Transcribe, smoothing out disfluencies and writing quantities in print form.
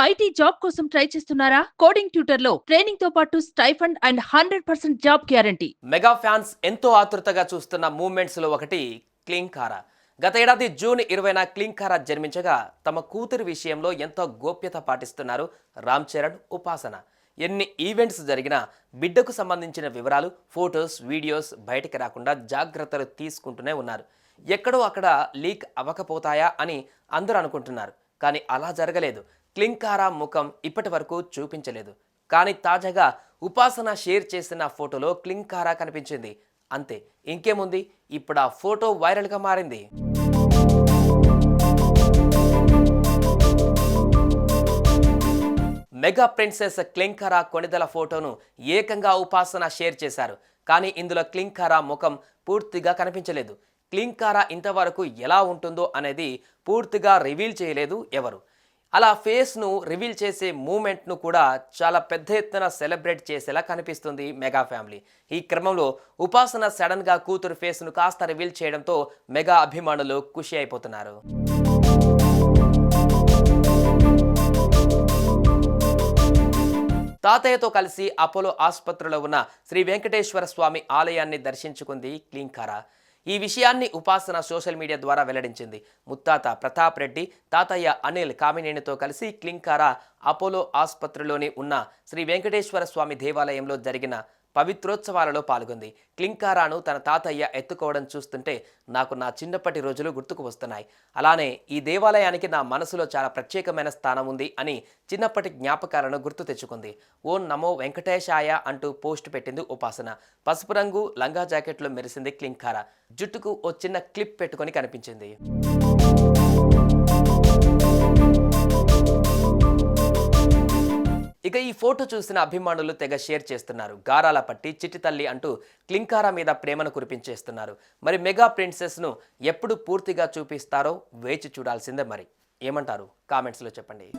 IT job కోసం try చేస్తున్నారా? Coding tutor లో ట్రైనింగ్ తో పాటు stipend and 100% job guarantee. Mega fans ఎంతో ఆతృతగా చూస్తున్న మూవ్మెంట్స్ లో ఒకటి క్లింకారా. గత ఏడాది జూన్ 20న క్లింకారా జన్మించగా తమ కూతురు విషయంలో ఎంతో గోప్యత పాటిస్తున్నారు రామ్ చరణ్, ఉపాసన. ఎన్ని ఈవెంట్స్ జరిగినా బిడ్డకు సంబంధించిన వివరాలు, ఫోటోస్, వీడియోస్ బయటికి రాకుండా జాగ్రత్తలు తీసుకుంటూనే ఉన్నారు. ఎక్కడో అక్కడ లీక్ అవ్వకపోతాయా అని అందరూ అనుకుంటున్నారు. కానీ అలా జరగలేదు. క్లింకారా ముఖం ఇప్పటి వరకు చూపించలేదు. కానీ తాజాగా ఉపాసన షేర్ చేసిన ఫోటోలో క్లింకారా కనిపించింది. అంతే, ఇంకేముంది, ఇప్పుడు ఆ ఫోటో వైరల్గా మారింది. మెగా ప్రిన్సెస్ క్లింకారా కొణిదల ఫోటోను ఏకంగా ఉపాసన షేర్ చేశారు. కానీ ఇందులో క్లింకారా ముఖం పూర్తిగా కనిపించలేదు. క్లింకారా ఇంతవరకు ఎలా ఉంటుందో అనేది పూర్తిగా రివీల్ చేయలేదు ఎవరు. అలా ఫేస్ను రివీల్ చేసే మూమెంట్ను కూడా చాలా పెద్ద ఎత్తున సెలబ్రేట్ చేసేలా కనిపిస్తుంది మెగా ఫ్యామిలీ. ఈ క్రమంలో ఉపాసన సడన్గా కూతురు ఫేస్ను కాస్త రివీల్ చేయడంతో మెగా అభిమానులు ఖుషి అయిపోతున్నారు. తాతయ్యతో కలిసి అపోలో ఆసుపత్రిలో ఉన్న శ్రీ వెంకటేశ్వర స్వామి ఆలయాన్ని దర్శించుకుంది క్లింకారా. ఈ విషయాన్ని ఉపాసన సోషల్ మీడియా ద్వారా వెల్లడించింది. ముత్తాత ప్రతాప్ రెడ్డి, తాతయ్య అనిల్ కామినేనితో కలిసి క్లింకారా అపోలో ఆసుపత్రిలోని ఉన్న శ్రీ వెంకటేశ్వర స్వామి దేవాలయంలో జరిగిన పవిత్రోత్సవాలలో పాల్గొంది. క్లింకారాను తన తాతయ్య ఎత్తుకోవడం చూస్తుంటే నాకు నా చిన్నప్పటి రోజులు గుర్తుకు వస్తున్నాయి. అలానే ఈ దేవాలయానికి నా మనసులో చాలా ప్రత్యేకమైన స్థానం ఉంది అని చిన్నప్పటి జ్ఞాపకాలను గుర్తు తెచ్చుకుంది. ఓం నమో వెంకటేశాయ అంటూ పోస్ట్ పెట్టింది ఉపాసన. పసుపు రంగు లంగా జాకెట్లో మెరిసింది క్లింకారా. జుట్టుకు ఓ చిన్న క్లిప్ పెట్టుకొని కనిపించింది. ఇక ఈ ఫోటో చూసిన అభిమానులు తెగ షేర్ చేస్తున్నారు. గారాల పట్టి చిట్టి తల్లి అంటూ క్లింకారా మీద ప్రేమను కురిపించేస్తున్నారు. మరి మెగా ప్రిన్సెస్ను ఎప్పుడు పూర్తిగా చూపిస్తారో వేచి చూడాల్సిందే. మరి ఏమంటారు? కామెంట్స్లో చెప్పండి.